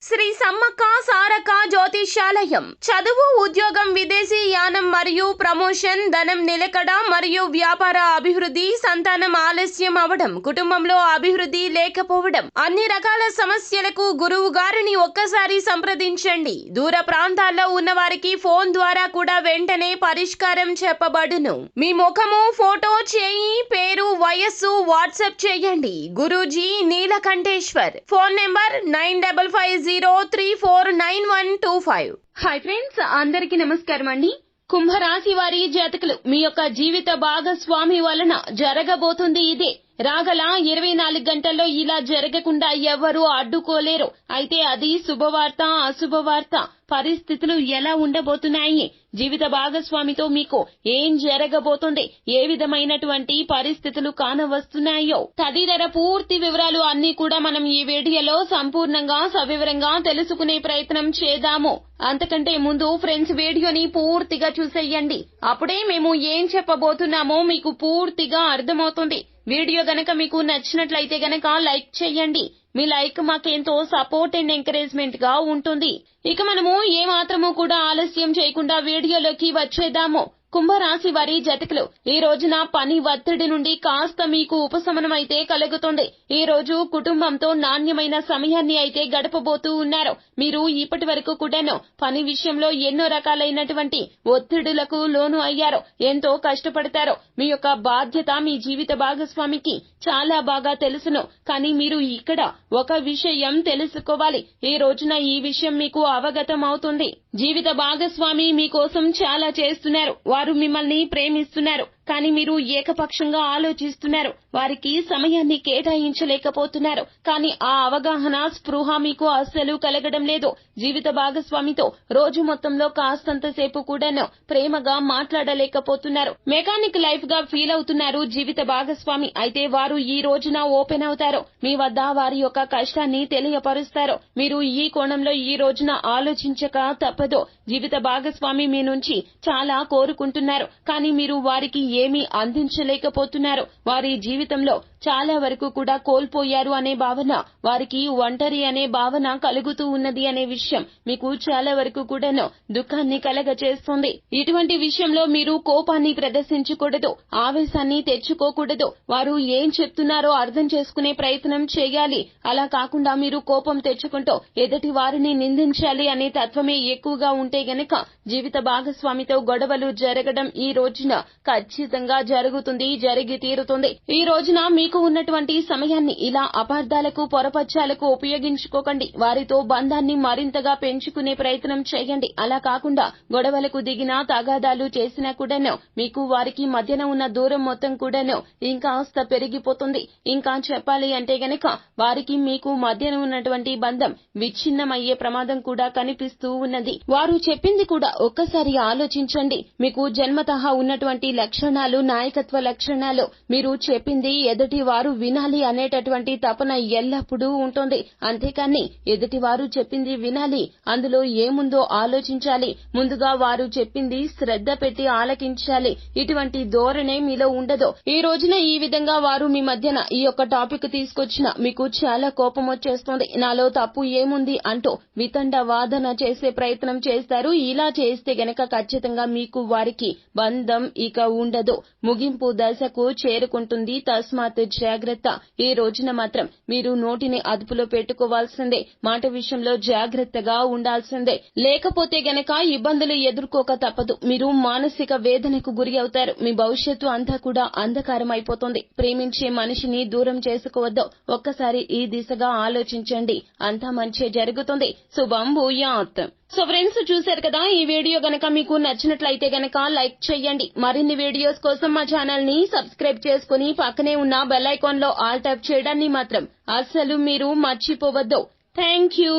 శ్రీ సమ్మక్క సారక్క జ్యోతిష్యాలయం చదువు, ఉద్యోగం, విదేశీ యానం మరియు ప్రమోషన్, ధనం నిలకడ మరియు వ్యాపార అభివృద్ధి, సంతానం ఆలస్యం అవడం, కుటుంబంలో అభివృద్ధి లేకపోవడం, అన్ని రకాల సమస్యలకు గురువు గారిని ఒక్కసారి సంప్రదించండి. దూర ప్రాంతాల్లో ఉన్న వారికి ఫోన్ ద్వారా కూడా వెంటనే పరిష్కారం చెప్పబడును. మీ ముఖము, ఫోటో, చేయి, పేరు, వయస్సు వాట్సాప్ చేయండి. Guruji Neelakanteshwar. Phone number 9550349125. Hi friends, అందరికీ నమస్కారం అండి. కుంభరాశి వారి జాతకులు, మీ యొక్క జీవిత భాగస్వామి వలన జరగబోతుంది ఇదే. రాగల 24 గంటల్లో ఇలా జరగకుండా ఎవరూ అడ్డుకోలేరు. అయితే అది శుభవార్త, అశుభవార్త, పరిస్థితులు ఎలా ఉండబోతున్నాయి, జీవిత భాగస్వామితో మీకు ఏం జరగబోతుంది, ఏ విధమైనటువంటి పరిస్థితులు కానవస్తున్నాయో తదితర పూర్తి వివరాలు అన్ని కూడా మనం ఈ వీడియోలో సంపూర్ణంగా సవివరంగా తెలుసుకునే ప్రయత్నం చేద్దాము. అంతకంటే ముందు ఫ్రెండ్స్, వీడియోని పూర్తిగా చూసేయండి. అప్పుడే మేము ఏం చెప్పబోతున్నామో మీకు పూర్తిగా అర్థమవుతుంది. వీడియో గనక మీకు నచ్చినట్లయితే గనక లైక్ చేయండి. మీ లైక్ మాకెంతో సపోర్ట్ అండ్ ఎంకరేజ్మెంట్ గా ఉంటుంది. ఇక మనము ఏ మాత్రము కూడా ఆలస్యం చేయకుండా వీడియోలోకి వచ్చేద్దాము. కుంభరాశి వారి జాతకులు, ఈ రోజున పని ఒత్తిడి నుండి కాస్త మీకు ఉపశమనం అయితే కలుగుతుంది. ఈ రోజు కుటుంబంతో నాణ్యమైన సమయాన్ని అయితే గడపబోతూ ఉన్నారు. మీరు ఇప్పటి వరకు కూడాను పని విషయంలో ఎన్నో రకాలైనటువంటి ఒత్తిడులకు లోను అయ్యారు, ఎంతో కష్టపడతారు. మీ యొక్క బాధ్యత మీ జీవిత భాగస్వామికి చాలా బాగా తెలుసును. కానీ మీరు ఇక్కడ ఒక విషయం తెలుసుకోవాలి. ఈ రోజున ఈ విషయం మీకు అవగతం అవుతుంది. జీవిత భాగస్వామి మీకోసం చాలా చేస్తున్నారు. వారు మిమ్మల్ని ప్రేమిస్తున్నారు, కానీ మీరు ఏకపక్షంగా ఆలోచిస్తున్నారు. వారికి సమయాన్ని కేటాయించలేకపోతున్నారు. కానీ ఆ అవగాహన, స్పృహ మీకు అస్సలు కలగడం లేదు. జీవిత భాగస్వామితో రోజు మొత్తంలో కాస్తంతసేపు కూడాను ప్రేమగా మాట్లాడలేకపోతున్నారు. మెకానిక్ లైఫ్ గా ఫీల్ అవుతున్నారు జీవిత భాగస్వామి. అయితే వారు ఈ రోజున ఓపెన్ అవుతారు. మీ వద్ద వారి యొక్క కష్టాన్ని తెలియపరుస్తారు. మీరు ఈ కోణంలో ఈ రోజున ఆలోచించక తప్పదు. జీవిత భాగస్వామి మీ నుంచి చాలా కోరుకుంటున్నారు, కానీ మీరు వారికి ఏమీ అందించలేకపోతున్నారు. వారి జీవితంలో చాలా వరకు కూడా కోల్పోయారు అనే భావన, వారికి ఒంటరి అనే భావన కలుగుతూ ఉన్నది అనే విషయం మీకు చాలా వరకు కూడాను దుఃఖాన్ని కలగచేస్తుంది. ఇటువంటి విషయంలో మీరు కోపాన్ని ప్రదర్శించకూడదు, ఆవేశాన్ని తెచ్చుకోకూడదు. వారు ఏం చెప్తున్నారో అర్థం చేసుకునే ప్రయత్నం చేయాలి. అలా కాకుండా మీరు కోపం తెచ్చుకుంటూ ఎదుటి వారిని నిందించాలి అనే తత్వమే ఎక్కువగా ఉంటే గనక జీవిత భాగస్వామితో గొడవలు జరగడం ఈ రోజున ఖచ్చితంగా జరుగుతుంది, జరిగి తీరుతుంది. ఈ రోజున మీకు ఉన్నటువంటి సమయాన్ని ఇలా అపార్థాలకు, పొరపచ్చాలకు ఉపయోగించుకోకండి. వారితో బంధాన్ని మరింతగా పెంచుకునే ప్రయత్నం చేయండి. అలా కాకుండా గొడవలకు దిగినా, తగాదాలు చేసినా కూడాను మీకు వారికి మధ్యన ఉన్న దూరం మొత్తం కూడాను ఇంకాస్త పెరిగిపోతుంది. ఇంకా చెప్పాలి అంటే గనక వారికి మీకు మధ్యన ఉన్నటువంటి బంధం విచ్ఛిన్నమయ్యే ప్రమాదం కూడా కనిపిస్తూ ఉన్నది. వారు చెప్పింది కూడా ఒక్కసారి ఆలోచించండి. మీకు జన్మతః ఉన్నటువంటి లక్షణాలు, నాయకత్వ లక్షణాలు, మీరు చెప్పింది ఎదుటి వారు వినాలి అనేటటువంటి తపన ఎల్లప్పుడూ ఉంటుంది. అంతేకాని ఎదుటి వారు చెప్పింది వినాలి, అందులో ఏముందో ఆలోచించాలి, ముందుగా వారు చెప్పింది శ్రద్ధ పెట్టి ఆలకించాలి, ఇటువంటి ధోరణే మీలో ఉండదు. ఈ రోజున ఈ విధంగా వారు మీ మధ్యన ఈ యొక్క టాపిక్ తీసుకొచ్చిన మీకు చాలా కోపం వచ్చేస్తుంది. నాలో తప్పు ఏముంది అంటూ వితండ వాదన చేసే ప్రయత్నం చేస్తారు. ఇలా చేస్తే గనక ఖచ్చితంగా మీకు వారికి బంధం ఇక ఉండదు, ముగింపు దశకు చేరుకుంటుంది. తస్మాత్ జాగ్రత్త. ఈ రోజున మాత్రం మీరు నోటిని అదుపులో పెట్టుకోవాల్సిందే. మాట విషయంలో జాగ్రత్తగా ఉండాల్సిందే. లేకపోతే గనక ఇబ్బందులు ఎదుర్కోక తప్పదు. మీరు మానసిక వేదనకు గురి అవుతారు. మీ భవిష్యత్తు అంతా కూడా అంధకారం అయిపోతుంది. ప్రేమించే మనిషిని దూరం చేసుకోవద్దు. ఒక్కసారి ఈ దిశగా ఆలోచించండి, అంతా మంచి జరుగుతుంది. శుభం భూయాత్. సో ఫ్రెండ్స్, చూశారు కదా, ఈ వీడియో గనక మీకు నచ్చినట్లయితే గనక లైక్ చేయండి. మరిన్ని వీడియోస్ కోసం మా ఛానల్ ని సబ్స్క్రైబ్ చేసుకుని పక్కనే ఉన్న బెల్ ఐకాన్ లో ఆల్ ట్యాప్ చేయడాన్ని మాత్రం అస్సలు మీరు మర్చిపోవద్దు. Thank you.